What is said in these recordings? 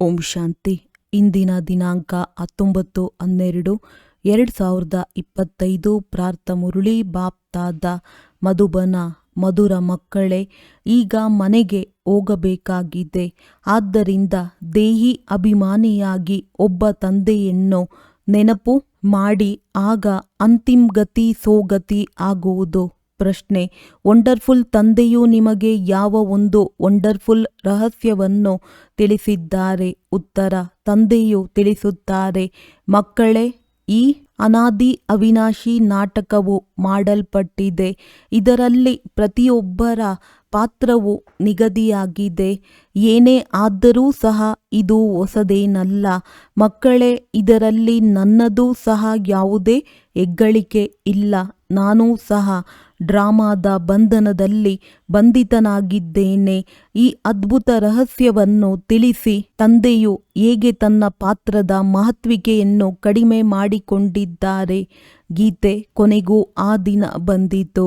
ಓಂ ಶಾಂತಿ. ಇಂದಿನ ದಿನಾಂಕ 19/12/2025. ಪ್ರಾರ್ಥ ಮುರಳಿ ಬಾಪ್ತಾದ ಮಧುಬನ. ಮಧುರ ಮಕ್ಕಳೇ, ಈಗ ಮನೆಗೆ ಹೋಗಬೇಕಾಗಿದೆ. ಆದ್ದರಿಂದ ದೇಹಿ ಅಭಿಮಾನಿಯಾಗಿ ಒಬ್ಬ ತಂದೆಯನ್ನು ನೆನಪು ಮಾಡಿ, ಆಗ ಅಂತಿಮ ಗತಿ ಸೋಗತಿ ಆಗುವುದು. ಪ್ರಶ್ನೆ: ವಂಡರ್ಫುಲ್ ತಂದೆಯು ನಿಮಗೆ ಯಾವ ಒಂದು ವಂಡರ್ಫುಲ್ ರಹಸ್ಯವನ್ನು ತಿಳಿಸಿದ್ದಾರೆ? ಉತ್ತರ: ತಂದೆಯು ತಿಳಿಸುತ್ತಾರೆ, ಮಕ್ಕಳೇ, ಈ ಅನಾದಿ ಅವಿನಾಶಿ ನಾಟಕವು ಮಾಡಲ್ಪಟ್ಟಿದೆ. ಇದರಲ್ಲಿ ಪ್ರತಿಯೊಬ್ಬರ ಪಾತ್ರವು ನಿಗದಿಯಾಗಿದೆ. ಏನೇ ಆದರೂ ಸಹ ಇದು ಹೊಸದೇನಲ್ಲ. ಮಕ್ಕಳೇ, ಇದರಲ್ಲಿ ನನ್ನದು ಸಹ ಯಾವುದೇ ಹೆಗ್ಗಳಿಕೆ ಇಲ್ಲ. ನಾನೂ ಸಹ ಡ್ರಾಮಾದ ಬಂಧನದಲ್ಲಿ ಬಂಧಿತನಾಗಿದ್ದೇನೆ. ಈ ಅದ್ಭುತ ರಹಸ್ಯವನ್ನು ತಿಳಿಸಿ ತಂದೆಯು ಹೇಗೆ ತನ್ನ ಪಾತ್ರದ ಮಹತ್ವಿಕೆಯನ್ನು ಕಡಿಮೆ ಮಾಡಿಕೊಂಡಿದ್ದಾರೆ. ಗೀತೆ: ಕೊನೆಗೂ ಆ ದಿನ ಬಂದಿತು.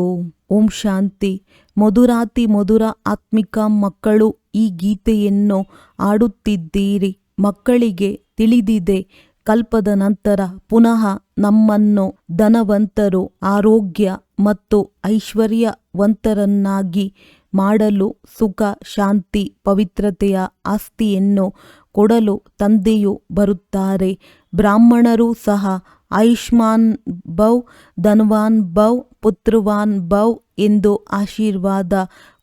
ಓಂ ಶಾಂತಿ. ಮಧುರಾತಿ ಮಧುರ ಆತ್ಮಿಕ ಮಕ್ಕಳು, ಈ ಗೀತೆಯನ್ನು ಹಾಡುತ್ತಿದ್ದೀರಿ. ಮಕ್ಕಳಿಗೆ ತಿಳಿದಿದೆ, ಕಲ್ಪದ ನಂತರ ಪುನಃ ನಮ್ಮನ್ನು ಧನವಂತರು, ಆರೋಗ್ಯ ಮತ್ತು ಐಶ್ವರ್ಯವಂತರನ್ನಾಗಿ ಮಾಡಲು, ಸುಖ, ಶಾಂತಿ, ಪವಿತ್ರತೆಯ ಆಸ್ತಿಯನ್ನು ಕೊಡಲು ತಂದೆಯು ಬರುತ್ತಾರೆ. ಬ್ರಾಹ್ಮಣರು ಸಹ ಆಯುಷ್ಮಾನ್ ಭವ್, ಧನವಾನ್ ಭವ್, ಪುತ್ರವಾನ್ ಭವ್ ಎಂದು ಆಶೀರ್ವಾದ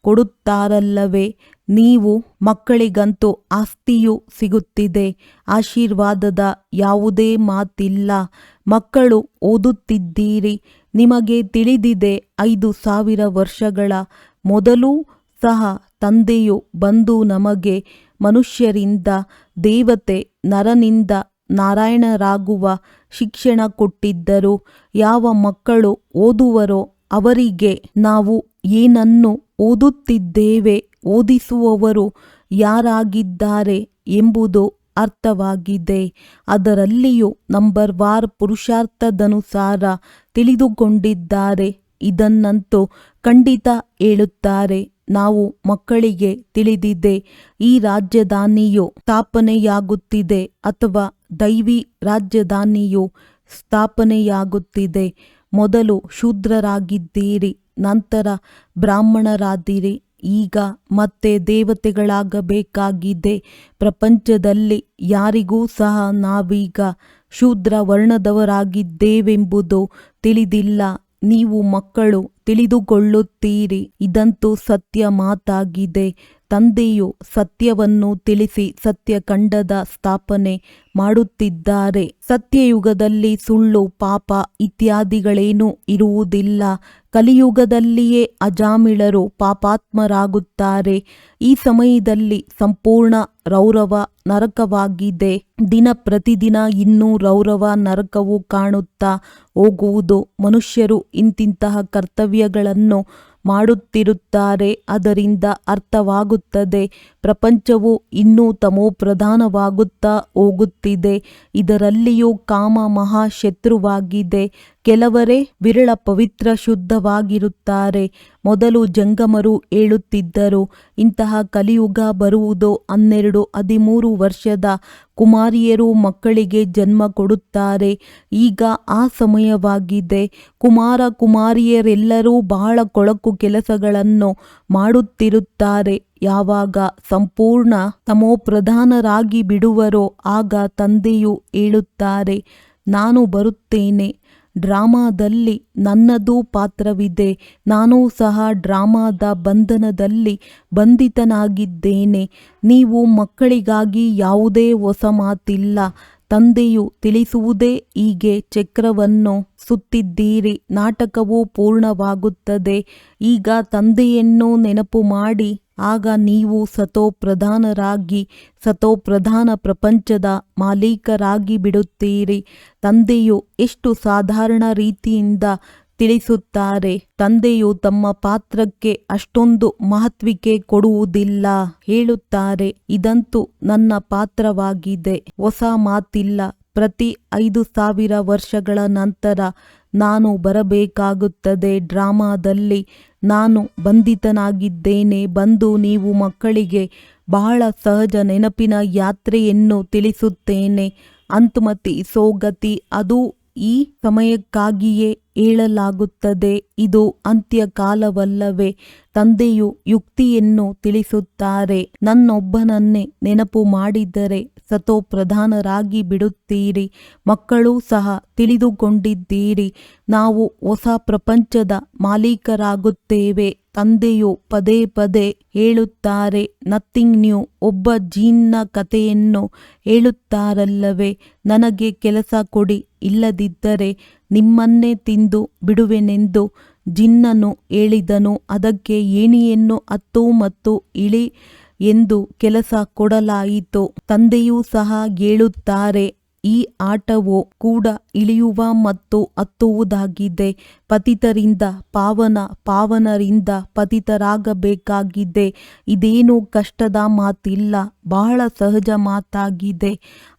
ಕೊಡುತ್ತಾರಲ್ಲವೇ? ನೀವು ಮಕ್ಕಳಿಗಂತೂ ಆಸ್ತಿಯೂ ಸಿಗುತ್ತಿದೆ. ಆಶೀರ್ವಾದದ ಯಾವುದೇ ಮಾತಿಲ್ಲ. ಮಕ್ಕಳು ಓದುತ್ತಿದ್ದೀರಿ. ನಿಮಗೆ ತಿಳಿದಿದೆ, 5000 ವರ್ಷಗಳ ಮೊದಲೂ ಸಹ ತಂದೆಯು ಬಂದು ನಮಗೆ ಮನುಷ್ಯರಿಂದ ದೇವತೆ, ನರನಿಂದ ನಾರಾಯಣರಾಗುವ ಶಿಕ್ಷಣ ಕೊಟ್ಟಿದ್ದರು. ಯಾವ ಮಕ್ಕಳು ಓದುವರೋ ಅವರಿಗೆ ನಾವು ಏನನ್ನು ಓದುತ್ತಿದ್ದೇವೆ, ಓದಿಸುವವರು ಯಾರಾಗಿದ್ದಾರೆ ಎಂಬುದು ಅರ್ಥವಾಗಿದೆ. ಅದರಲ್ಲಿಯೂ ನಂಬರ್ವಾರ್ ಪುರುಷಾರ್ಥದನುಸಾರ ತಿಳಿದುಕೊಂಡಿದ್ದಾರೆ. ಇದನ್ನಂತೂ ಖಂಡಿತ ಹೇಳುತ್ತಾರೆ. ನಾವು ಮಕ್ಕಳಿಗೆ ತಿಳಿದಿದೆ, ಈ ರಾಜಧಾನಿಯು ಸ್ಥಾಪನೆಯಾಗುತ್ತಿದೆ ಅಥವಾ ದೈವಿ ರಾಜಧಾನಿಯು ಸ್ಥಾಪನೆಯಾಗುತ್ತಿದೆ. ಮೊದಲು ಶೂದ್ರರಾಗಿದ್ದೀರಿ, ನಂತರ ಬ್ರಾಹ್ಮಣರಾದಿರಿ. ಈಗ ಮತ್ತೆ ದೇವತೆಗಳಾಗಬೇಕಾಗಿದೆ. ಪ್ರಪಂಚದಲ್ಲಿ ಯಾರಿಗೂ ಸಹ ನಾವೀಗ ಶೂದ್ರ ವರ್ಣದವರಾಗಿದ್ದೇವೆಂಬುದು ತಿಳಿದಿಲ್ಲ. ನೀವು ಮಕ್ಕಳು ತಿಳಿದುಕೊಳ್ಳುತ್ತೀರಿ. ಇದಂತೂ ಸತ್ಯ ಮಾತಾಗಿದೆ. ತಂದೆಯು ಸತ್ಯವನ್ನು ತಿಳಿಸಿ ಸತ್ಯಖಂಡದ ಸ್ಥಾಪನೆ ಮಾಡುತ್ತಿದ್ದಾರೆ. ಸತ್ಯಯುಗದಲ್ಲಿ ಸುಳ್ಳು, ಪಾಪ ಇತ್ಯಾದಿಗಳೇನೂ ಇರುವುದಿಲ್ಲ. ಕಲಿಯುಗದಲ್ಲಿಯೇ ಅಜಾಮಿಳರು ಪಾಪಾತ್ಮರಾಗುತ್ತಾರೆ. ಈ ಸಮಯದಲ್ಲಿ ಸಂಪೂರ್ಣ ರೌರವ ನರಕವಾಗಿದೆ. ದಿನ ಪ್ರತಿದಿನ ಇನ್ನೂ ರೌರವ ನರಕವು ಕಾಣುತ್ತಾ ಹೋಗುವುದು. ಮನುಷ್ಯರು ಇಂತಿಂತಹ ಕರ್ತವ್ಯಗಳನ್ನು ಮಾಡುತ್ತಿರುತ್ತಾರೆ. ಅದರಿಂದ ಅರ್ಥವಾಗುತ್ತದೆ, ಪ್ರಪಂಚವು ಇನ್ನೂ ತಮೋಪ್ರಧಾನವಾಗುತ್ತಾ ಹೋಗುತ್ತಿದೆ. ಇದರಲ್ಲಿಯೂ ಕಾಮ ಮಹಾಶತ್ರುವಾಗಿದೆ. ಕೆಲವರೇ ವಿರಳ ಪವಿತ್ರ ಶುದ್ಧವಾಗಿರುತ್ತಾರೆ. ಮೊದಲು ಜಂಗಮರು ಹೇಳುತ್ತಿದ್ದರು, ಇಂತಹ ಕಲಿಯುಗ ಬರುವುದು. 12-13 ವರ್ಷದ ಕುಮಾರಿಯರು ಮಕ್ಕಳಿಗೆ ಜನ್ಮ ಕೊಡುತ್ತಾರೆ. ಈಗ ಆ ಸಮಯವಾಗಿದೆ. ಕುಮಾರ ಕುಮಾರಿಯರೆಲ್ಲರೂ ಬಹಳ ಕೊಳಕು ಕೆಲಸಗಳನ್ನು ಮಾಡುತ್ತಿರುತ್ತಾರೆ. ಯಾವಾಗ ಸಂಪೂರ್ಣ ತಮೋಪ್ರಧಾನರಾಗಿ ಬಿಡುವರೋ ಆಗ ತಂದೆಯು ಹೇಳುತ್ತಾರೆ, ನಾನು ಬರುತ್ತೇನೆ. ಡ್ರಾಮಾದಲ್ಲಿ ನನ್ನದೂ ಪಾತ್ರವಿದೆ. ನಾನೂ ಸಹ ಡ್ರಾಮಾದ ಬಂಧನದಲ್ಲಿ ಬಂಧಿತನಾಗಿದ್ದೇನೆ. ನೀವು ಮಕ್ಕಳಿಗಾಗಿ ಯಾವುದೇ ಹೊಸ ಮಾತಿಲ್ಲ. ತಂದೆಯು ತಿಳಿಸುವುದೇ ಹೀಗೆ. ಚಕ್ರವನ್ನು ಸುತ್ತಿದ್ದೀರಿ, ನಾಟಕವು ಪೂರ್ಣವಾಗುತ್ತದೆ. ಈಗ ತಂದೆಯನ್ನು ನೆನಪು ಮಾಡಿ, ಆಗ ನೀವು ಸತೋಪ್ರಧಾನರಾಗಿ ಸತೋಪ್ರಧಾನ ಪ್ರಪಂಚದ ಮಾಲೀಕರಾಗಿ ಬಿಡುತ್ತೀರಿ. ತಂದೆಯು ಎಷ್ಟು ಸಾಧಾರಣ ರೀತಿಯಿಂದ ತಿಳಿಸುತ್ತಾರೆ. ತಂದೆಯು ತಮ್ಮ ಪಾತ್ರಕ್ಕೆ ಅಷ್ಟೊಂದು ಮಹತ್ವಿಕೆ ಕೊಡುವುದಿಲ್ಲ. ಹೇಳುತ್ತಾರೆ, ಇದಂತೂ ನನ್ನ ಪಾತ್ರವಾಗಿದೆ, ಹೊಸ ಮಾತಿಲ್ಲ. ಪ್ರತಿ 5000 ವರ್ಷಗಳ ನಂತರ ನಾನು ಬರಬೇಕಾಗುತ್ತದೆ. ಡ್ರಾಮಾದಲ್ಲಿ ನಾನು ಬಂಧಿತನಾಗಿದ್ದೇನೆ. ಬಂದು ನೀವು ಮಕ್ಕಳಿಗೆ ಬಹಳ ಸಹಜ ನೆನಪಿನ ಯಾತ್ರೆಯನ್ನು ತಿಳಿಸುತ್ತೇನೆ. ಅಂತುಮತಿ ಸೋಗತಿ ಅದು ಈ ಸಮಯಕ್ಕಾಗಿಯೇ ಹೇಳಲಾಗುತ್ತದೆ. ಇದು ಅಂತ್ಯಕಾಲವಲ್ಲವೇ? ತಂದೆಯು ಯುಕ್ತಿಯನ್ನು ತಿಳಿಸುತ್ತಾರೆ. ನನ್ನೊಬ್ಬನನ್ನೇ ನೆನಪು ಮಾಡಿದರೆ ಸತೋಪ್ರಧಾನರಾಗಿ ಬಿಡುತ್ತೀರಿ. ಮಕ್ಕಳೂ ಸಹ ತಿಳಿದುಕೊಂಡಿದ್ದೀರಿ. ನಾವು ಹೊಸ ಪ್ರಪಂಚದ ಮಾಲೀಕರಾಗುತ್ತೇವೆ. ತಂದೆಯು ಪದೇ ಪದೇ ಹೇಳುತ್ತಾರೆ, ನಥಿಂಗ್ ನ್ಯೂ. ಒಬ್ಬ ಜೀನ್ನ ಕಥೆಯನ್ನು ಹೇಳುತ್ತಾರಲ್ಲವೇ, ನನಗೆ ಕೆಲಸ ಕೊಡಿ, ಇಲ್ಲದಿದ್ದರೆ ನಿಮ್ಮನ್ನೇ ತಿಂದು ಬಿಡುವೆನೆಂದು ಜಿನ್ನನು ಹೇಳಿದನು. ಅದಕ್ಕೆ ಏಣಿಯನ್ನು ಹತ್ತು ಮತ್ತು ಇಳಿ ಎಂದು ಕೆಲಸ ಕೊಡಲಾಯಿತು. ತಂದೆಯೂ ಸಹ ಹೇಳುತ್ತಾರೆ, ಈ ಆಟವು ಕೂಡ ಇಳಿಯುವ ಮತ್ತು ಹತ್ತುವುದಾಗಿದೆ. ಪತಿತರಿಂದ ಪಾವನ, ಪಾವನರಿಂದ ಪತಿತರಾಗಬೇಕಾಗಿದೆ. ಇದೇನು ಕಷ್ಟದ ಮಾತಿಲ್ಲ, ಬಹಳ ಸಹಜ ಮಾತಾಗಿದೆ.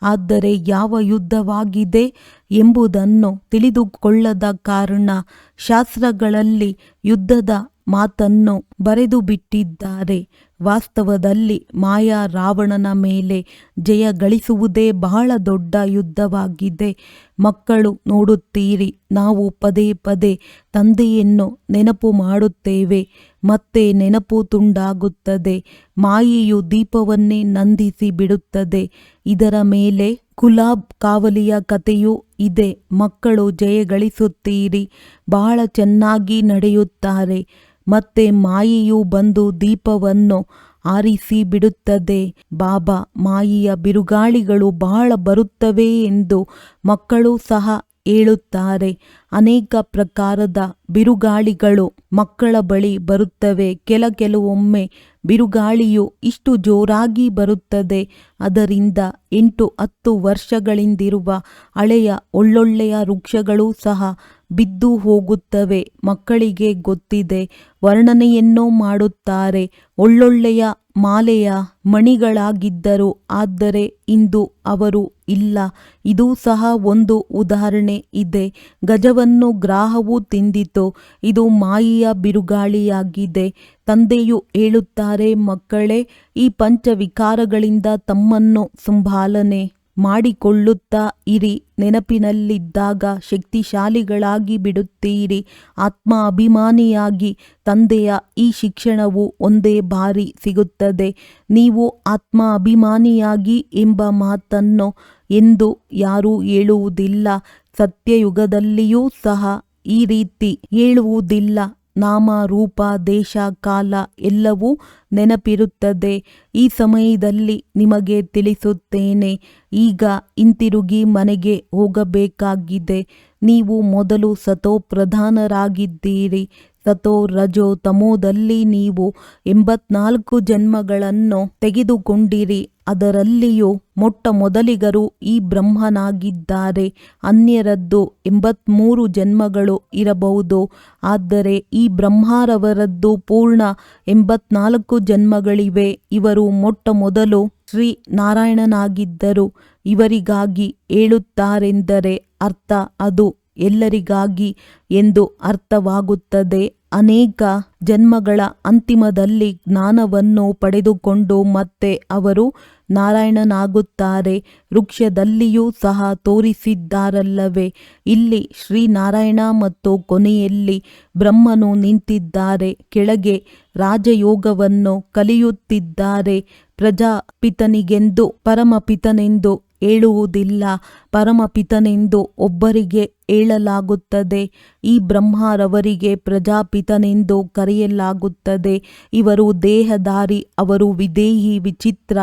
ಆದರೆ ಯಾವ ಯುದ್ಧವಾಗಿದೆ ಎಂಬುದನ್ನು ತಿಳಿದುಕೊಳ್ಳದ ಕಾರಣ ಶಾಸ್ತ್ರಗಳಲ್ಲಿ ಯುದ್ಧದ ಮಾತನ್ನು ಬರೆದು ಬಿಟ್ಟಿದ್ದಾರೆ. ವಾಸ್ತವದಲ್ಲಿ ಮಾಯಾ ರಾವಣನ ಮೇಲೆ ಜಯ ಗಳಿಸುವುದೇ ಬಹಳ ದೊಡ್ಡ ಯುದ್ಧವಾಗಿದೆ. ಮಕ್ಕಳು ನೋಡುತ್ತೀರಿ, ನಾವು ಪದೇ ಪದೇ ತಂದೆಯನ್ನು ನೆನಪು ಮಾಡುತ್ತೇವೆ. ಮತ್ತೆ ನೆನಪು ತುಂಡಾಗುತ್ತದೆ. ಮಾಯೆಯು ದೀಪವನ್ನೇ ನಂದಿಸಿ ಬಿಡುತ್ತದೆ. ಇದರ ಮೇಲೆ ಗುಲಾಬ್ ಕಾವಲಿಯ ಕಥೆಯೂ ಇದೆ. ಮಕ್ಕಳು ಜಯಗಳಿಸುತ್ತೀರಿ, ಬಹಳ ಚೆನ್ನಾಗಿ ನಡೆಯುತ್ತಾರೆ. ಮತ್ತೆ ಮಾಯೆಯು ಬಂದು ದೀಪವನ್ನು ಆರಿಸಿ ಬಿಡುತ್ತದೆ. ಬಾಬಾ, ಮಾಯೆಯ ಬಿರುಗಾಳಿಗಳು ಬಹಳ ಬರುತ್ತವೆ ಎಂದು ಮಕ್ಕಳು ಸಹ ಹೇಳುತ್ತಾರೆ. ಅನೇಕ ಪ್ರಕಾರದ ಬಿರುಗಾಳಿಗಳು ಮಕ್ಕಳ ಬಳಿ ಬರುತ್ತವೆ. ಕೆಲವೊಮ್ಮೆ ಬಿರುಗಾಳಿಯು ಇಷ್ಟು ಜೋರಾಗಿ ಬರುತ್ತದೆ, ಅದರಿಂದ 8-10 ವರ್ಷಗಳಿಂದಿರುವ ಹಳೆಯ ಒಳ್ಳೊಳ್ಳೆಯ ವೃಕ್ಷಗಳೂ ಸಹ ಬಿದ್ದು ಹೋಗುತ್ತವೆ. ಮಕ್ಕಳಿಗೆ ಗೊತ್ತಿದೆ, ವರ್ಣನೆಯನ್ನು ಮಾಡುತ್ತಾರೆ. ಒಳ್ಳೊಳ್ಳೆಯ ಮಾಲೆಯ ಮಣಿಗಳಾಗಿದ್ದರು, ಆದರೆ ಇಂದು ಅವರು ಇಲ್ಲ. ಇದೂ ಸಹ ಒಂದು ಉದಾಹರಣೆ ಇದೆ. ಗಜವನ್ನು ಗ್ರಾಹವು ತಿಂದಿತು. ಇದು ಮಾಯೆಯ ಬಿರುಗಾಳಿಯಾಗಿದೆ. ತಂದೆಯು ಹೇಳುತ್ತಾರೆ, ಮಕ್ಕಳೇ, ಈ ಪಂಚವಿಕಾರಗಳಿಂದ ತಮ್ಮನ್ನು ಸಂಭಾಲನೆ ಮಾಡಿಕೊಳ್ಳುತ್ತಾ ಇರಿ. ನೆನಪಿನಲ್ಲಿದ್ದಾಗ ಶಕ್ತಿಶಾಲಿಗಳಾಗಿ ಬಿಡುತ್ತೀರಿ. ಆತ್ಮ ಅಭಿಮಾನಿಯಾಗಿ ತಂದೆಯ ಈ ಶಿಕ್ಷಣವು ಒಂದೇ ಬಾರಿ ಸಿಗುತ್ತದೆ. ನೀವು ಆತ್ಮ ಅಭಿಮಾನಿಯಾಗಿ ಎಂಬ ಮಾತನ್ನು ಎಂದು ಯಾರೂ ಹೇಳುವುದಿಲ್ಲ. ಸತ್ಯಯುಗದಲ್ಲಿಯೂ ಸಹ ಈ ರೀತಿ ಹೇಳುವುದಿಲ್ಲ. ನಾಮ, ರೂಪ, ದೇಶ, ಕಾಲ ಎಲ್ಲವೂ ನೆನಪಿರುತ್ತದೆ. ಈ ಸಮಯದಲ್ಲಿ ನಿಮಗೆ ತಿಳಿಸುತ್ತೇನೆ, ಈಗ ಹಿಂತಿರುಗಿ ಮನೆಗೆ ಹೋಗಬೇಕಾಗಿದೆ. ನೀವು ಮೊದಲು ಸತೋ ಪ್ರಧಾನರಾಗಿದ್ದೀರಿ. ಸತೋ, ರಜೋ, ತಮೋದಲ್ಲಿ ನೀವು 84 ಜನ್ಮಗಳನ್ನು ತೆಗೆದುಕೊಂಡಿರಿ. ಅದರಲ್ಲಿಯೂ ಮೊಟ್ಟ ಮೊದಲಿಗರು ಈ ಬ್ರಹ್ಮನಾಗಿದ್ದಾರೆ. ಅನ್ಯರದ್ದು 83 ಜನ್ಮಗಳು ಇರಬಹುದು, ಆದರೆ ಈ ಬ್ರಹ್ಮರವರದ್ದು ಪೂರ್ಣ 84 ಜನ್ಮಗಳಿವೆ. ಇವರು ಮೊಟ್ಟ ಮೊದಲು ಶ್ರೀ ನಾರಾಯಣನಾಗಿದ್ದರು. ಇವರಿಗಾಗಿ ಹೇಳುತ್ತಾರೆಂದರೆ ಅರ್ಥ ಅದು ಎಲ್ಲರಿಗಾಗಿ ಎಂದು ಅರ್ಥವಾಗುತ್ತದೆ. ಅನೇಕ ಜನ್ಮಗಳ ಅಂತಿಮದಲ್ಲಿ ಜ್ಞಾನವನ್ನು ಪಡೆದುಕೊಂಡು ಮತ್ತೆ ಅವರು ನಾರಾಯಣನಾಗುತ್ತಾರೆ. ವೃಕ್ಷದಲ್ಲಿಯೂ ಸಹ ತೋರಿಸಿದ್ದಾರಲ್ಲವೇ, ಇಲ್ಲಿ ಶ್ರೀನಾರಾಯಣ ಮತ್ತು ಕೊನೆಯಲ್ಲಿ ಬ್ರಹ್ಮನು ನಿಂತಿದ್ದಾರೆ. ಕೆಳಗೆ ರಾಜಯೋಗವನ್ನು ಕಲಿಯುತ್ತಿದ್ದಾರೆ. ಪ್ರಜಾಪಿತನಿಗೆಂದು ಪರಮಪಿತನೆಂದು ಹೇಳುವುದಿಲ್ಲ. ಪರಮಪಿತನೆಂದು ಒಬ್ಬರಿಗೆ ಹೇಳಲಾಗುತ್ತದೆ. ಈ ಬ್ರಹ್ಮರವರಿಗೆ ಪ್ರಜಾಪಿತನೆಂದು ಕರೆಯಲಾಗುತ್ತದೆ. ಇವರು ದೇಹಧಾರಿ, ಅವರು ವಿದೇಹಿ, ವಿಚಿತ್ರ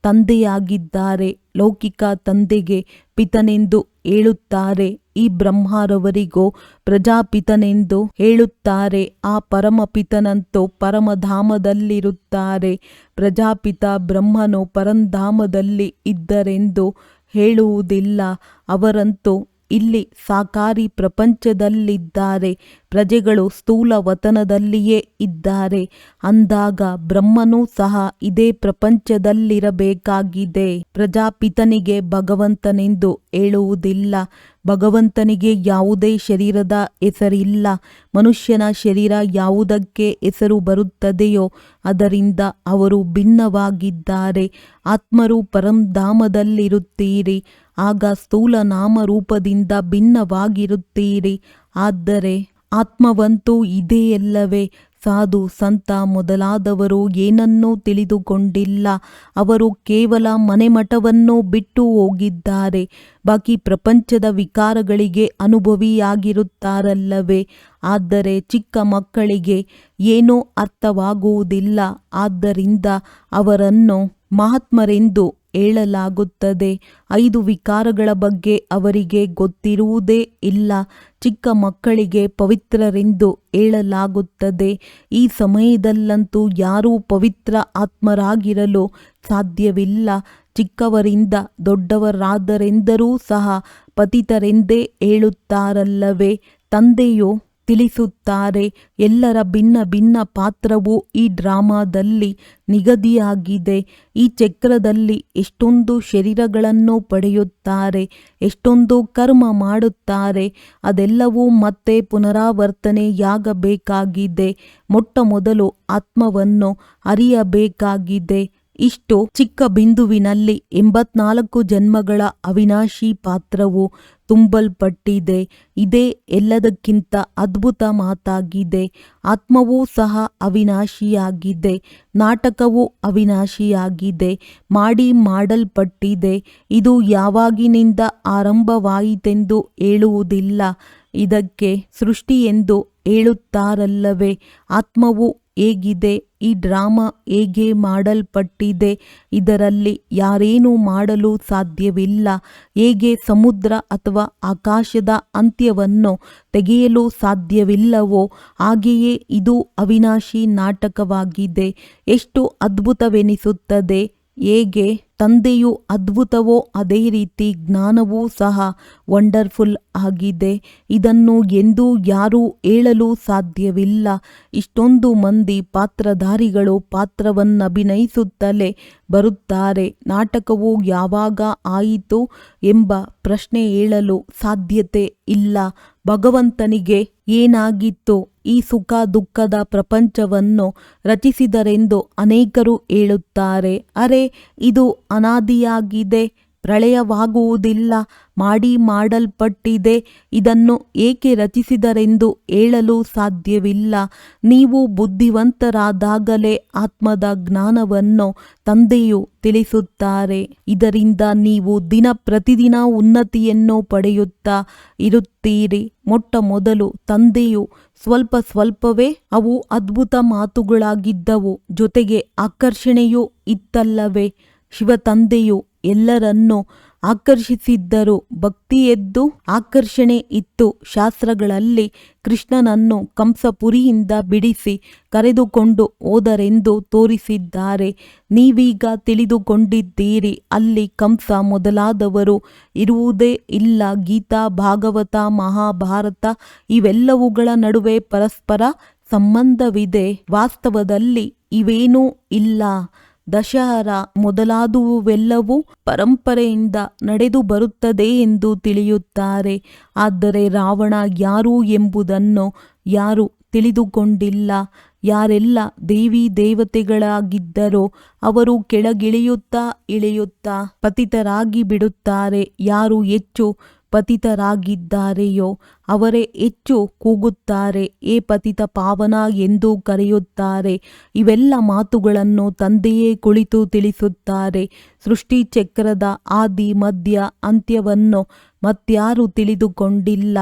ತಂದೆಯಾಗಿದ್ದಾರೆ. ಲೌಕಿಕ ತಂದೆಗೆ ಪಿತನೆಂದು ಹೇಳುತ್ತಾರೆ. ಈ ಬ್ರಹ್ಮರವರಿಗೂ ಪ್ರಜಾಪಿತನೆಂದು ಹೇಳುತ್ತಾರೆ. ಆ ಪರಮಪಿತನಂತೂ ಪರಮಧಾಮದಲ್ಲಿರುತ್ತಾರೆ. ಪ್ರಜಾಪಿತ ಬ್ರಹ್ಮನು ಪರಂಧಾಮದಲ್ಲಿ ಇದ್ದರೆಂದು ಹೇಳುವುದಿಲ್ಲ. ಅವರಂತೂ ಇಲ್ಲಿ ಸಾಕಾರಿ ಪ್ರಪಂಚದಲ್ಲಿದ್ದಾರೆ. ಪ್ರಜೆಗಳು ಸ್ಥೂಲ ವತನದಲ್ಲಿಯೇ ಇದ್ದಾರೆ ಅಂದಾಗ ಬ್ರಹ್ಮನೂ ಸಹ ಇದೇ ಪ್ರಪಂಚದಲ್ಲಿರಬೇಕಾಗಿದೆ. ಪ್ರಜಾಪಿತನಿಗೆ ಭಗವಂತನೆಂದು ಹೇಳುವುದಿಲ್ಲ. ಭಗವಂತನಿಗೆ ಯಾವುದೇ ಶರೀರದ ಹೆಸರಿಲ್ಲ. ಮನುಷ್ಯನ ಶರೀರ ಯಾವುದಕ್ಕೆ ಹೆಸರು ಬರುತ್ತದೆಯೋ ಅದರಿಂದ ಅವರು ಭಿನ್ನವಾಗಿದ್ದಾರೆ. ಆತ್ಮರು ಪರಂಧಾಮದಲ್ಲಿರುತ್ತೀರಿ, ಆಗ ಸ್ಥೂಲ ನಾಮರೂಪದಿಂದ ಭಿನ್ನವಾಗಿರುತ್ತೀರಿ. ಆದರೆ ಆತ್ಮವಂತೂ ಇದೆಯಲ್ಲವೇ? ಸಾಧು ಸಂತ ಮೊದಲಾದವರು ಏನನ್ನೂ ತಿಳಿದುಕೊಂಡಿಲ್ಲ. ಅವರು ಕೇವಲ ಮನೆಮಠವನ್ನು ಬಿಟ್ಟು ಹೋಗಿದ್ದಾರೆ. ಬಾಕಿ ಪ್ರಪಂಚದ ವಿಕಾರಗಳಿಗೆ ಅನುಭವಿಯಾಗಿರುತ್ತಾರಲ್ಲವೇ? ಆದರೆ ಚಿಕ್ಕ ಮಕ್ಕಳಿಗೆ ಏನೂ ಅರ್ಥವಾಗುವುದಿಲ್ಲ. ಆದ್ದರಿಂದ ಅವರನ್ನು ಮಹಾತ್ಮರೆಂದು ಹೇಳಲಾಗುತ್ತದೆ. 5 ವಿಕಾರಗಳ ಬಗ್ಗೆ ಅವರಿಗೆ ಗೊತ್ತಿರುವುದೇ ಇಲ್ಲ. ಚಿಕ್ಕ ಮಕ್ಕಳಿಗೆ ಪವಿತ್ರರೆಂದು ಹೇಳಲಾಗುತ್ತದೆ. ಈ ಸಮಯದಲ್ಲಂತೂ ಯಾರೂ ಪವಿತ್ರ ಆತ್ಮರಾಗಿರಲು ಸಾಧ್ಯವಿಲ್ಲ. ಚಿಕ್ಕವರಿಂದ ದೊಡ್ಡವರಾದರೆಂದರೂ ಸಹ ಪತಿತರೆಂದೇ ಹೇಳುತ್ತಾರಲ್ಲವೇ? ತಂದೆಯು ತಿಳಿಸುತ್ತಾರೆ, ಎಲ್ಲರ ಭಿನ್ನ ಭಿನ್ನ ಪಾತ್ರವು ಈ ಡ್ರಾಮಾದಲ್ಲಿ ನಿಗದಿಯಾಗಿದೆ. ಈ ಚಕ್ರದಲ್ಲಿ ಎಷ್ಟೊಂದು ಶರೀರಗಳನ್ನು ಪಡೆಯುತ್ತಾರೆ, ಎಷ್ಟೊಂದು ಕರ್ಮ ಮಾಡುತ್ತಾರೆ. ಅದೆಲ್ಲವೂ ಮತ್ತೆ ಪುನರಾವರ್ತನೆಯಾಗಬೇಕಾಗಿದೆ. ಮೊಟ್ಟ ಮೊದಲು ಆತ್ಮವನ್ನು ಅರಿಯಬೇಕಾಗಿದೆ. ಇಷ್ಟು ಚಿಕ್ಕ ಬಿಂದುವಿನಲ್ಲಿ 84 ಜನ್ಮಗಳ ಅವಿನಾಶಿ ಪಾತ್ರವು ತುಂಬಲ್ಪಟ್ಟಿದೆ. ಇದೇ ಎಲ್ಲದಕ್ಕಿಂತ ಅದ್ಭುತ ಮಾತಾಗಿದೆ. ಆತ್ಮವೂ ಸಹ ಅವಿನಾಶಿಯಾಗಿದೆ. ನಾಟಕವು ಅವಿನಾಶಿಯಾಗಿದೆ. ಮಾಡಲ್ಪಟ್ಟಿದೆ. ಇದು ಯಾವಾಗಿನಿಂದ ಆರಂಭವಾಯಿತೆಂದು ಹೇಳುವುದಿಲ್ಲ. ಇದಕ್ಕೆ ಸೃಷ್ಟಿ ಎಂದು ಹೇಳುತ್ತಾರಲ್ಲವೇ? ಆತ್ಮವು ಹೇಗಿದೆ? ಈ ಡ್ರಾಮಾ ಹೇಗೆ ಮಾಡಲ್ಪಟ್ಟಿದೆ? ಇದರಲ್ಲಿ ಯಾರೇನೂ ಮಾಡಲು ಸಾಧ್ಯವಿಲ್ಲ. ಹೇಗೆ ಸಮುದ್ರ ಅಥವಾ ಆಕಾಶದ ಅಂತ್ಯವನ್ನು ತೆಗೆಯಲು ಸಾಧ್ಯವಿಲ್ಲವೋ ಹಾಗೆಯೇ ಇದು ಅವಿನಾಶಿ ನಾಟಕವಾಗಿದೆ. ಎಷ್ಟು ಅದ್ಭುತವೆನಿಸುತ್ತದೆ! ಹೇಗೆ ತಂದೆಯು ಅದ್ಭುತವೋ ಅದೇ ರೀತಿ ಜ್ಞಾನವೂ ಸಹ ವಂಡರ್ಫುಲ್ ಆಗಿದೆ. ಇದನ್ನು ಎಂದೂ ಯಾರೂ ಹೇಳಲು ಸಾಧ್ಯವಿಲ್ಲ. ಇಷ್ಟೊಂದು ಮಂದಿ ಪಾತ್ರಧಾರಿಗಳು ಪಾತ್ರವನ್ನಭಿನಯಿಸುತ್ತಲೇ ಬರುತ್ತಾರೆ. ನಾಟಕವು ಯಾವಾಗ ಆಯಿತು ಎಂಬ ಪ್ರಶ್ನೆ ಹೇಳಲು ಸಾಧ್ಯತೆ ಇಲ್ಲ. ಭಗವಂತನಿಗೆ ಏನಾಗಿತ್ತು? ಈ ಸುಖ ದುಃಖದ ಪ್ರಪಂಚವನ್ನು ರಚಿಸಿದರೆಂದು ಅನೇಕರು ಹೇಳುತ್ತಾರೆ. ಅರೆ, ಇದು ಅನಾದಿಯಾಗಿದೆ, ಪ್ರಳಯವಾಗುವುದಿಲ್ಲ, ಮಾಡಲ್ಪಟ್ಟಿದೆ. ಇದನ್ನು ಏಕೆ ರಚಿಸಿದರೆಂದು ಹೇಳಲು ಸಾಧ್ಯವಿಲ್ಲ. ನೀವು ಬುದ್ಧಿವಂತರಾದಾಗಲೇ ಆತ್ಮದ ಜ್ಞಾನವನ್ನು ತಂದೆಯು ತಿಳಿಸುತ್ತಾರೆ. ಇದರಿಂದ ನೀವು ದಿನ ಪ್ರತಿದಿನ ಉನ್ನತಿಯನ್ನು ಪಡೆಯುತ್ತಾ ಇರುತ್ತೀರಿ. ಮೊಟ್ಟ ಮೊದಲು ತಂದೆಯು ಸ್ವಲ್ಪವೇ ಅವು ಅದ್ಭುತ ಮಾತುಗಳಾಗಿದ್ದವು. ಜೊತೆಗೆ ಆಕರ್ಷಣೆಯೂ ಇತ್ತಲ್ಲವೇ? ಶಿವತಂದೆಯು ಎಲ್ಲರನ್ನೂ ಆಕರ್ಷಿಸಿದ್ದರು. ಭಕ್ತಿಯೆದ್ದು ಆಕರ್ಷಣೆ ಇತ್ತು. ಶಾಸ್ತ್ರಗಳಲ್ಲಿ ಕೃಷ್ಣನನ್ನು ಕಂಸಪುರಿಯಿಂದ ಬಿಡಿಸಿ ಕರೆದುಕೊಂಡು ಹೋದರೆಂದು ತೋರಿಸಿದ್ದಾರೆ. ನೀವೀಗ ತಿಳಿದುಕೊಂಡಿದ್ದೀರಿ, ಅಲ್ಲಿ ಕಂಸ ಮೊದಲಾದವರು ಇರುವುದೇ ಇಲ್ಲ. ಗೀತಾ, ಭಾಗವತ, ಮಹಾಭಾರತ ಇವೆಲ್ಲವುಗಳ ನಡುವೆ ಪರಸ್ಪರ ಸಂಬಂಧವಿದೆ. ವಾಸ್ತವದಲ್ಲಿ ಇವೇನೂ ಇಲ್ಲ. ದಶಹರ ಮೊದಲಾದವುವೆಲ್ಲವೂ ಪರಂಪರೆಯಿಂದ ನಡೆದು ಬರುತ್ತದೆ ಎಂದು ತಿಳಿಯುತ್ತಾರೆ. ಆದರೆ ರಾವಣ ಯಾರು ಎಂಬುದನ್ನು ಯಾರು ತಿಳಿದುಕೊಂಡಿಲ್ಲ. ಯಾರೆಲ್ಲ ದೇವಿ ದೇವತೆಗಳಾಗಿದ್ದರೋ ಅವರು ಕೆಳಗಿಳಿಯುತ್ತಾ ಪತಿತರಾಗಿ ಬಿಡುತ್ತಾರೆ. ಯಾರು ಹೆಚ್ಚು ಪತಿತರಾಗಿದ್ದಾರೆಯೋ ಅವರೇ ಹೆಚ್ಚು ಕೂಗುತ್ತಾರೆ, ಏ ಪತಿತ ಪಾವನ ಎಂದು ಕರೆಯುತ್ತಾರೆ. ಇವೆಲ್ಲ ಮಾತುಗಳನ್ನು ತಂದೆಯೇ ಕುಳಿತು ತಿಳಿಸುತ್ತಾರೆ. ಸೃಷ್ಟಿ ಚಕ್ರದ ಆದಿ ಮಧ್ಯ ಅಂತ್ಯವನ್ನು ಮತ್ಯಾರೂ ತಿಳಿದುಕೊಂಡಿಲ್ಲ.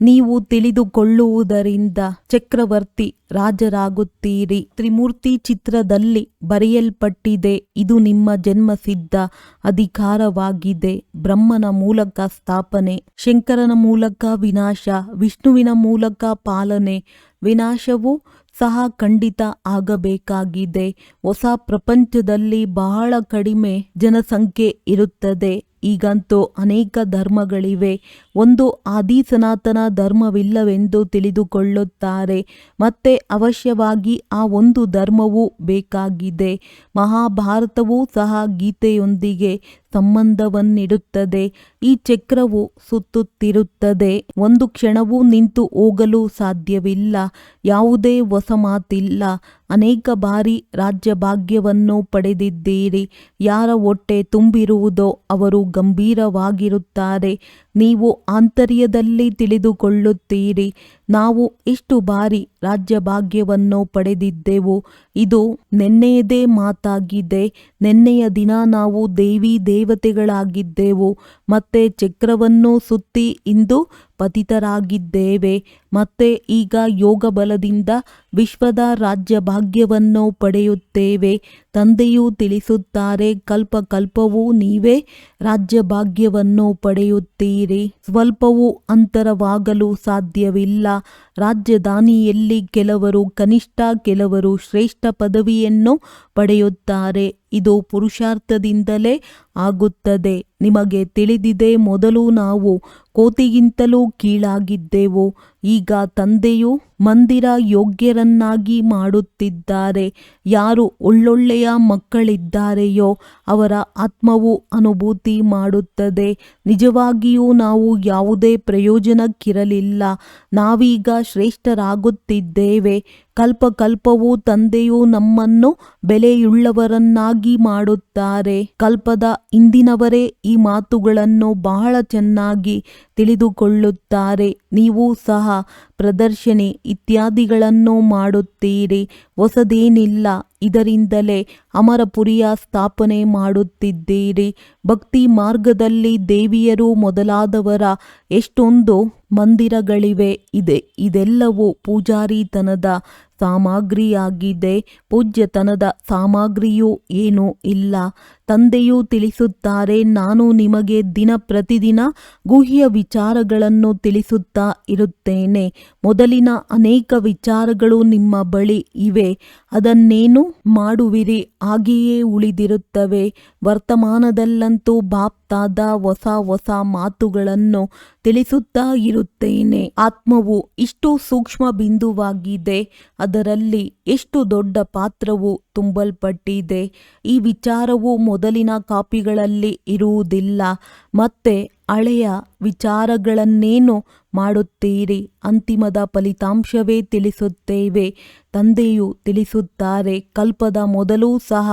ನೀವು ತಿಳಿದುಕೊಳ್ಳುವುದರಿಂದ ಚಕ್ರವರ್ತಿ ರಾಜರಾಗುತ್ತೀರಿ. ತ್ರಿಮೂರ್ತಿ ಚಿತ್ರದಲ್ಲಿ ಬರೆಯಲ್ಪಟ್ಟಿದೆ, ಇದು ನಿಮ್ಮ ಜನ್ಮಸಿದ್ಧ ಅಧಿಕಾರವಾಗಿದೆ. ಬ್ರಹ್ಮನ ಮೂಲಕ ಸ್ಥಾಪನೆ, ಶಂಕರನ ಮೂಲಕ ವಿನಾಶ, ವಿಷ್ಣುವಿನ ಮೂಲಕ ಪಾಲನೆ. ವಿನಾಶವೂ ಸಹ ಖಂಡಿತ ಆಗಬೇಕಾಗಿದೆ. ಹೊಸ ಪ್ರಪಂಚದಲ್ಲಿ ಬಹಳ ಕಡಿಮೆ ಜನಸಂಖ್ಯೆ ಇರುತ್ತದೆ. ಈಗಂತೂ ಅನೇಕ ಧರ್ಮಗಳಿವೆ, ಒಂದು ಆದಿ ಸನಾತನ ಧರ್ಮವಿಲ್ಲವೆಂದು ತಿಳಿದುಕೊಳ್ಳುತ್ತಾರೆ. ಮತ್ತೆ ಅವಶ್ಯವಾಗಿ ಆ ಒಂದು ಧರ್ಮವು ಬೇಕಾಗಿದೆ. ಮಹಾಭಾರತವೂ ಸಹ ಗೀತೆಯೊಂದಿಗೆ ಸಂಬಂಧವನ್ನಿಡುತ್ತದೆ. ಈ ಚಕ್ರವು ಸುತ್ತುತ್ತಿರುತ್ತದೆ, ಒಂದು ಕ್ಷಣವೂ ನಿಂತು ಹೋಗಲು ಸಾಧ್ಯವಿಲ್ಲ. ಯಾವುದೇ ಹೊಸ ಮಾತಿಲ್ಲ. ಅನೇಕ ಬಾರಿ ರಾಜ್ಯಭಾಗ್ಯವನ್ನು ಪಡೆದಿದ್ದೀರಿ. ಯಾರ ಹೊಟ್ಟೆ ತುಂಬಿರುವುದೋ ಅವರು ಗಂಭೀರವಾಗಿರುತ್ತಾರೆ. ನೀವು ಆಂತರ್ಯದಲ್ಲಿ ತಿಳಿದುಕೊಳ್ಳುತ್ತೀರಿ, ನಾವು ಎಷ್ಟು ಬಾರಿ ರಾಜ್ಯಭಾಗ್ಯವನ್ನು ಪಡೆದಿದ್ದೆವು. ಇದು ನೆನ್ನೆಯದೇ ಮಾತಾಗಿದೆ. ನೆನ್ನೆಯ ದಿನ ನಾವು ದೇವಿ ದೇವತೆಗಳಾಗಿದ್ದೆವು, ಮತ್ತೆ ಚಕ್ರವನ್ನು ಸುತ್ತಿ ಇಂದು ಪತಿತರಾಗಿದ್ದೇವೆ. ಮತ್ತೆ ಈಗ ಯೋಗ ಬಲದಿಂದ ವಿಶ್ವದ ರಾಜ್ಯಭಾಗ್ಯವನ್ನು ಪಡೆಯುತ್ತೇವೆ. ತಂದೆಯು ತಿಳಿಸುತ್ತಾರೆ, ಕಲ್ಪ ಕಲ್ಪವೂ ನೀವೇ ರಾಜ್ಯಭಾಗ್ಯವನ್ನು ಪಡೆಯುತ್ತೀರಿ. ಸ್ವಲ್ಪವೂ ಅಂತರವಾಗಲು ಸಾಧ್ಯವಿಲ್ಲ. ರಾಜಧಾನಿಯಲ್ಲಿ ಕೆಲವರು ಕನಿಷ್ಠ, ಕೆಲವರು ಶ್ರೇಷ್ಠ ಪದವಿಯನ್ನು ಪಡೆಯುತ್ತಾರೆ. ಇದು ಪುರುಷಾರ್ಥದಿಂದಲೇ ಆಗುತ್ತದೆ. ನಿಮಗೆ ತಿಳಿದಿದೆ, ಮೊದಲು ನಾವು ಕೋತಿಗಿಂತಲೂ ಕೀಳಾಗಿದ್ದೆವು. ಈಗ ತಂದೆಯು ಮಂದಿರ ಯೋಗ್ಯರನ್ನಾಗಿ ಮಾಡುತ್ತಿದ್ದಾರೆ. ಯಾರು ಒಳ್ಳೊಳ್ಳೆಯ ಮಕ್ಕಳಿದ್ದಾರೆಯೋ ಅವರ ಆತ್ಮವು ಅನುಭೂತಿ ಮಾಡುತ್ತದೆ. ನಿಜವಾಗಿಯೂ ನಾವು ಯಾವುದೇ ಪ್ರಯೋಜನಕ್ಕಿರಲಿಲ್ಲ. ನಾವೀಗ ಶ್ರೇಷ್ಠರಾಗುತ್ತಿದ್ದೇವೆ. ಕಲ್ಪ ಕಲ್ಪವೂ ತಂದೆಯು ನಮ್ಮನ್ನು ಬೆಲೆಯುಳ್ಳವರನ್ನಾಗಿ ಮಾಡುತ್ತಾರೆ. ಕಲ್ಪದ ಹಿಂದಿನವರೇ ಈ ಮಾತುಗಳನ್ನು ಬಹಳ ಚೆನ್ನಾಗಿ ತಿಳಿದುಕೊಳ್ಳುತ್ತಾರೆ. ನೀವು ಸಹ ಪ್ರದರ್ಶನೆ ಇತ್ಯಾದಿಗಳನ್ನು ಮಾಡುತ್ತೀರಿ. ಹೊಸದೇನಿಲ್ಲ. ಇದರಿಂದಲೇ ಅಮರಪುರಿಯ ಸ್ಥಾಪನೆ ಮಾಡುತ್ತಿದ್ದೀರಿ. ಭಕ್ತಿ ಮಾರ್ಗದಲ್ಲಿ ದೇವಿಯರು ಮೊದಲಾದವರ ಎಷ್ಟೊಂದು ಮಂದಿರಗಳಿವೆ. ಇದೆಲ್ಲವೂ ಪೂಜಾರಿತನದ ಸಾಮಗ್ರಿಯಾಗಿದೆ. ಪೂಜ್ಯತನದ ಸಾಮಗ್ರಿಯೂ ಏನೂ ಇಲ್ಲ. ತಂದೆಯು ತಿಳಿಸುತ್ತಾರೆ, ನಾನು ನಿಮಗೆ ದಿನ ಪ್ರತಿದಿನ ಗುಹ್ಯ ವಿಚಾರಗಳನ್ನು ತಿಳಿಸುತ್ತಾ ಇರುತ್ತೇನೆ. ಮೊದಲಿನ ಅನೇಕ ವಿಚಾರಗಳು ನಿಮ್ಮ ಬಳಿ ಇವೆ. ಅದನ್ನೇನು ಮಾಡುವಿರಿ, ಹಾಗೆಯೇ ಉಳಿದಿರುತ್ತವೆ. ವರ್ತಮಾನದಲ್ಲಂತೂ ಬಾಪ್ತಾದ ಹೊಸ ಹೊಸ ಮಾತುಗಳನ್ನು ತಿಳಿಸುತ್ತಾ ಇರುತ್ತೇನೆ. ಆತ್ಮವು ಇಷ್ಟು ಸೂಕ್ಷ್ಮ ಬಿಂದುವಾಗಿದೆ. ಅದರಲ್ಲಿ ಎಷ್ಟು ದೊಡ್ಡ ಪಾತ್ರವು ತುಂಬಲ್ಪಟ್ಟಿದೆ. ಈ ವಿಚಾರವು ಮೊದಲಿನ ಕಾಪಿಗಳಲ್ಲಿ ಇರುವುದಿಲ್ಲ. ಮತ್ತೆ ಹಳೆಯ ವಿಚಾರಗಳನ್ನೇನು ಮಾಡುತ್ತೀರಿ, ಅಂತಿಮದ ಫಲಿತಾಂಶವೇ ತಿಳಿಸುತ್ತೇವೆ. ತಂದೆಯು ತಿಳಿಸುತ್ತಾರೆ, ಕಲ್ಪದ ಮೊದಲೂ ಸಹ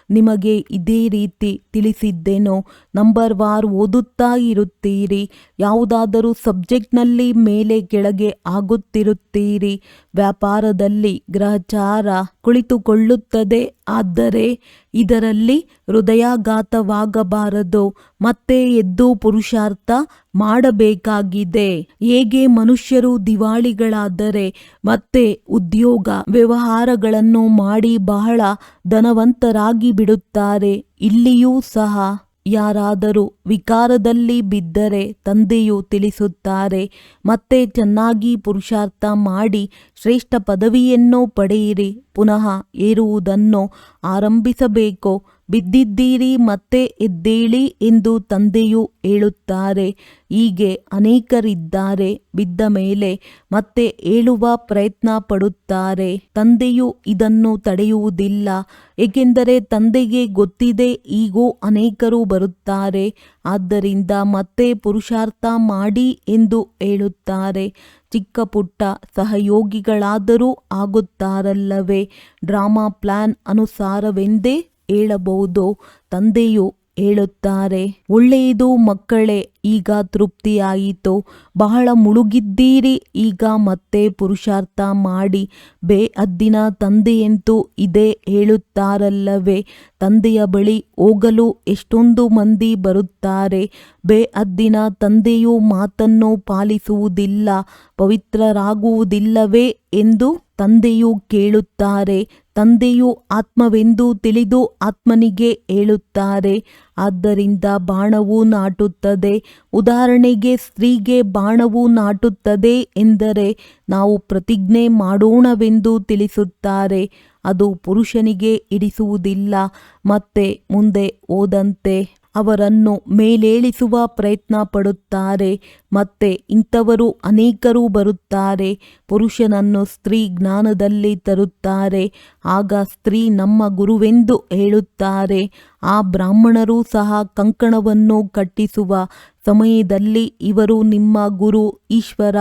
ನಿಮಗೆ ಇದೇ ರೀತಿ ತಿಳಿಸಿದ್ದೆನು. ನಂಬರ್ ವಾರ್ ಓದುತ್ತಾ ಇರುತ್ತೀರಿ. ಯಾವುದಾದರೂ ಸಬ್ಜೆಕ್ಟ್ನಲ್ಲಿ ಮೇಲೆ ಕೆಳಗೆ ಆಗುತ್ತಿರುತ್ತೀರಿ. ವ್ಯಾಪಾರದಲ್ಲಿ ಗ್ರಹಚಾರ ಕುಳಿತುಕೊಳ್ಳುತ್ತದೆ. ಆದರೆ ಇದರಲ್ಲಿ ಹೃದಯಾಘಾತವಾಗಬಾರದು. ಮತ್ತೆ ಎದ್ದು ಪುರುಷಾರ್ಥ ಮಾಡಬೇಕಾಗಿದೆ. ಹೇಗೆ ಮನುಷ್ಯರು ದಿವಾಳಿಗಳಾದರೆ ಮತ್ತೆ ಉದ್ಯೋಗ ವ್ಯವಹಾರಗಳನ್ನು ಮಾಡಿ ಬಹಳ ಧನವಂತರಾಗಿ ಬಿಡುತ್ತಾರೆ, ಇಲ್ಲಿಯೂ ಸಹ ಯಾರಾದರೂ ವಿಕಾರದಲ್ಲಿ ಬಿದ್ದರೆ ತಂದೆಯು ತಿಳಿಸುತ್ತಾರೆ, ಮತ್ತೆ ಚೆನ್ನಾಗಿ ಪುರುಷಾರ್ಥ ಮಾಡಿ ಶ್ರೇಷ್ಠ ಪದವಿಯನ್ನು ಪಡೆಯಿರಿ. ಪುನಃ ಏರುವುದನ್ನು ಆರಂಭಿಸಬೇಕು. ಬಿದ್ದಿದ್ದೀರಿ, ಮತ್ತೆ ಎದ್ದೇಳಿ ಎಂದು ತಂದೆಯು ಹೇಳುತ್ತಾರೆ. ಹೀಗೆ ಅನೇಕರಿದ್ದಾರೆ. ಬಿದ್ದ ಮೇಲೆ ಮತ್ತೆ ಏಳುವ ಪ್ರಯತ್ನ ಪಡುತ್ತಾರೆ. ತಂದೆಯು ಇದನ್ನು ತಡೆಯುವುದಿಲ್ಲ, ಏಕೆಂದರೆ ತಂದೆಗೆ ಗೊತ್ತಿದೆ ಹೀಗೂ ಅನೇಕರು ಬರುತ್ತಾರೆ. ಆದ್ದರಿಂದ ಮತ್ತೆ ಪುರುಷಾರ್ಥ ಮಾಡಿ ಎಂದು ಹೇಳುತ್ತಾರೆ. ಚಿಕ್ಕ ಪುಟ್ಟ ಸಹಯೋಗಿಗಳಾದರೂ ಆಗುತ್ತಾರಲ್ಲವೇ. ಡ್ರಾಮಾ ಪ್ಲಾನ್ ಅನುಸಾರವೆಂದೇ ಹೇಳಬಹುದು. ತಂದೆಯು ಹೇಳುತ್ತಾರೆ, ಒಳ್ಳೆಯದು ಮಕ್ಕಳೇ, ಈಗ ತೃಪ್ತಿಯಾಯಿತು. ಬಹಳ ಮುಳುಗಿದ್ದೀರಿ. ಈಗ ಮತ್ತೆ ಪುರುಷಾರ್ಥ ಮಾಡಿ. ಬೇಹದ್ದಿನ ತಂದೆಯಂತೂ ಇದೇ ಹೇಳುತ್ತಾರಲ್ಲವೇ. ತಂದೆಯ ಬಳಿ ಹೋಗಲು ಎಷ್ಟೊಂದು ಮಂದಿ ಬರುತ್ತಾರೆ. ಬೇಹದ್ದಿನ ತಂದೆಯು ಮಾತನ್ನು ಪಾಲಿಸುವುದಿಲ್ಲ, ಪವಿತ್ರರಾಗುವುದಿಲ್ಲವೇ ಎಂದು ತಂದೆಯು ಕೇಳುತ್ತಾರೆ. ತಂದೆಯು ಆತ್ಮವೆಂದು ತಿಳಿದು ಆತ್ಮನಿಗೆ ಹೇಳುತ್ತಾರೆ. ಆದ್ದರಿಂದ ಬಾಣವು ನಾಟುತ್ತದೆ. ಉದಾಹರಣೆಗೆ, ಸ್ತ್ರೀಗೆ ಬಾಣವು ನಾಟುತ್ತದೆ ಎಂದರೆ ನಾವು ಪ್ರತಿಜ್ಞೆ ಮಾಡೋಣವೆಂದು ತಿಳಿಸುತ್ತಾರೆ. ಅದು ಪುರುಷನಿಗೆ ಇಡಿಸುವುದಿಲ್ಲ. ಮತ್ತೆ ಮುಂದೆ ಹೋದಂತೆ ಅವರನ್ನು ಮೇಲೇಳಿಸುವ ಪ್ರಯತ್ನ ಪಡುತ್ತಾರೆ. ಮತ್ತೆ ಇಂಥವರು ಅನೇಕರು ಬರುತ್ತಾರೆ. ಪುರುಷನನ್ನು ಸ್ತ್ರೀ ಜ್ಞಾನದಲ್ಲಿ ತರುತ್ತಾರೆ. ಆಗ ಸ್ತ್ರೀ ನಮ್ಮ ಗುರುವೆಂದು ಹೇಳುತ್ತಾರೆ. ಆ ಬ್ರಾಹ್ಮಣರು ಸಹ ಕಂಕಣವನ್ನು ಕಟ್ಟಿಸುವ ಸಮಯದಲ್ಲಿ ಇವರು ನಿಮ್ಮ ಗುರು, ಈಶ್ವರ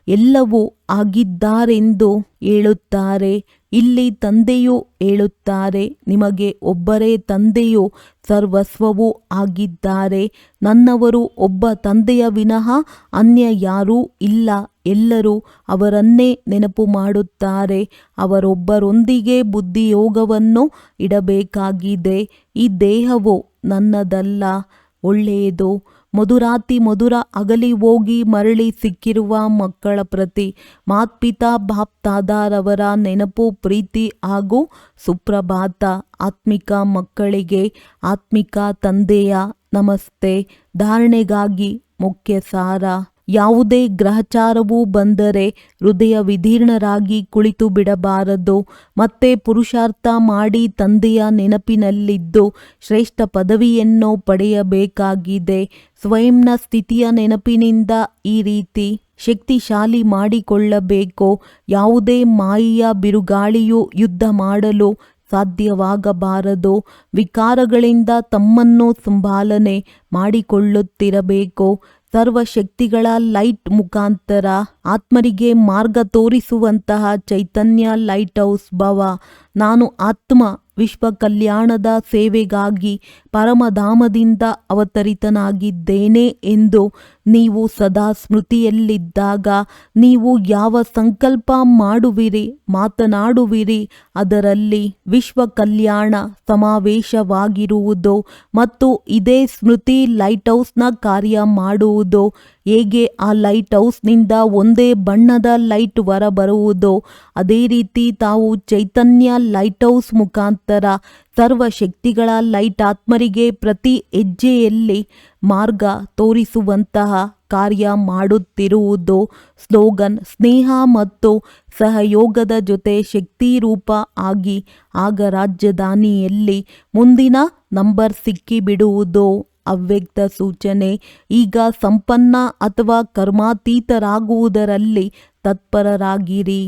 ಎಲ್ಲವೂ ಆಗಿದ್ದಾರೆಂದು ಹೇಳುತ್ತಾರೆ. ಇಲ್ಲಿ ತಂದೆಯು ಹೇಳುತ್ತಾರೆ, ನಿಮಗೆ ಒಬ್ಬರೇ ತಂದೆಯು ಸರ್ವಸ್ವವೂ ಆಗಿದ್ದಾರೆ. ನನ್ನವರು ಒಬ್ಬ ತಂದೆಯ ವಿನಃ ಅನ್ಯ ಯಾರೂ ಇಲ್ಲ. ಎಲ್ಲರೂ ಅವರನ್ನೇ ನೆನಪು ಮಾಡುತ್ತಾರೆ. ಅವರೊಬ್ಬರೊಂದಿಗೆ ಬುದ್ಧಿಯೋಗವನ್ನು ಇಡಬೇಕಾಗಿದೆ. ಈ ದೇಹವು ನನ್ನದಲ್ಲ. ಒಳ್ಳೆಯದು. ಮಧುರಾತಿ ಮಧುರ ಅಗಲಿ ಹೋಗಿ ಮರಳಿ ಸಿಕ್ಕಿರುವ ಮಕ್ಕಳ ಪ್ರತಿ ಮಾತ್ಪಿತಾ ಬಾಪ್ತಾದಾರವರ ನೆನಪು, ಪ್ರೀತಿ ಹಾಗೂ ಸುಪ್ರಭಾತ. ಆತ್ಮಿಕ ಮಕ್ಕಳಿಗೆ ಆತ್ಮಿಕ ತಂದೆಯ ನಮಸ್ತೆ. ಧಾರಣೆಗಾಗಿ ಮುಖ್ಯ ಸಾರ. ಯಾವುದೇ ಗ್ರಹಚಾರವು ಬಂದರೆ ಹೃದಯ ವಿದೀರ್ಣರಾಗಿ ಕುಳಿತು ಬಿಡಬಾರದು. ಮತ್ತೆ ಪುರುಷಾರ್ಥ ಮಾಡಿ ತಂದೆಯ ನೆನಪಿನಲ್ಲಿದ್ದು ಶ್ರೇಷ್ಠ ಪದವಿಯನ್ನು ಪಡೆಯಬೇಕಾಗಿದೆ. ಸ್ವಯಂನ ಸ್ಥಿತಿಯ ನೆನಪಿನಿಂದ ಈ ರೀತಿ ಶಕ್ತಿಶಾಲಿ ಮಾಡಿಕೊಳ್ಳಬೇಕು. ಯಾವುದೇ ಮಾಯೆಯ ಬಿರುಗಾಳಿಯು ಯುದ್ಧ ಮಾಡಲು ಸಾಧ್ಯವಾಗಬಾರದು. ವಿಕಾರಗಳಿಂದ ತಮ್ಮನ್ನು ಸಂಭಾಲನೆ ಮಾಡಿಕೊಳ್ಳುತ್ತಿರಬೇಕು. ಸರ್ವಶಕ್ತಿಗಳ ಲೈಟ್ ಮುಖಾಂತರ ಆತ್ಮರಿಗೆ ಮಾರ್ಗ ತೋರಿಸುವಂತಹ ಚೈತನ್ಯ ಲೈಟ್ ಹೌಸ್ ಭವ. ನಾನು ಆತ್ಮ ವಿಶ್ವ ಕಲ್ಯಾಣದ ಸೇವೆಗಾಗಿ ಪರಮಧಾಮದಿಂದ ಅವತರಿತನಾಗಿದ್ದೇನೆ ಎಂದು ನೀವು ಸದಾ ಸ್ಮೃತಿಯಲ್ಲಿದ್ದಾಗ ನೀವು ಯಾವ ಸಂಕಲ್ಪ ಮಾಡುವಿರಿ, ಮಾತನಾಡುವಿರಿ, ಅದರಲ್ಲಿ ವಿಶ್ವ ಕಲ್ಯಾಣ ಸಮಾವೇಶವಾಗಿರುವುದು. ಮತ್ತು ಇದೇ ಸ್ಮೃತಿ ಲೈಟ್ ಹೌಸ್ನ ಕಾರ್ಯ ಮಾಡುವುದು. ಹೇಗೆ ಆ ಲೈಟ್ ಹೌಸ್ನಿಂದ ಒಂದೇ ಬಣ್ಣದ ಲೈಟ್ ಹೊರಬರುವುದೋ ಅದೇ ರೀತಿ ತಾವು ಚೈತನ್ಯ ಲೈಟ್ ಹೌಸ್ ಮುಖಾಂತರ ಸರ್ವಶಕ್ತಿಗಳ ಲೈಟ್ ಆತ್ಮರಿಗೆ ಪ್ರತಿ ಹೆಜ್ಜೆಯಲ್ಲಿ ಮಾರ್ಗ ತೋರಿಸುವಂತಹ ಕಾರ್ಯ ಮಾಡುತ್ತಿರುವುದು. ಸ್ಲೋಗನ್: ಸ್ನೇಹ ಮತ್ತು ಸಹಯೋಗದ ಜೊತೆ ಶಕ್ತಿರೂಪ ಆಗಿ ಆಗ ರಾಜಧಾನಿಯಲ್ಲಿ ಮುಂದಿನ ನಂಬರ್ ಸಿಕ್ಕಿಬಿಡುವುದು. ಅವ್ಯಕ್ತ ಸೂಚನೆ: ಈಗ ಸಂಪನ್ನ ಅಥವಾ ಕರ್ಮಾತೀತರಾಗುವುದರಲ್ಲಿ ತತ್ಪರರಾಗಿರಿ.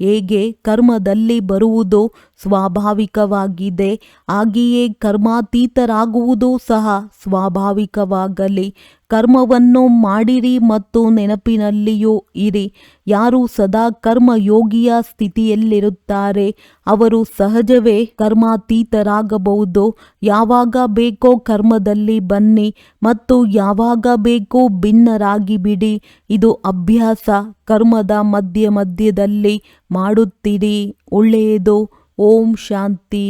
ಹೇಗೆ ಕರ್ಮದಲ್ಲಿ ಬರುವುದು ಸ್ವಾಭಾವಿಕವಾಗಿದೆ, ಹಾಗೆಯೇ ಕರ್ಮಾತೀತರಾಗುವುದು ಸಹ ಸ್ವಾಭಾವಿಕವಾಗಲಿ. ಕರ್ಮವನ್ನು ಮಾಡಿರಿ ಮತ್ತು ನೆನಪಿನಲ್ಲಿಯೂ ಇರಿ. ಯಾರು ಸದಾ ಕರ್ಮಯೋಗಿಯ ಸ್ಥಿತಿಯಲ್ಲಿರುತ್ತಾರೆ ಅವರು ಸಹಜವೇ ಕರ್ಮಾತೀತರಾಗಬಹುದು. ಯಾವಾಗ ಬೇಕೋ ಕರ್ಮದಲ್ಲಿ ಬನ್ನಿ ಮತ್ತು ಯಾವಾಗ ಬೇಕೋ ಭಿನ್ನರಾಗಿ ಬಿಡಿ. ಇದು ಅಭ್ಯಾಸ. ಕರ್ಮದ ಮಧ್ಯದಲ್ಲಿ ಮಾಡುತ್ತೀರಿ. ಒಳ್ಳೆಯದು. ಓಂ ಶಾಂತಿ.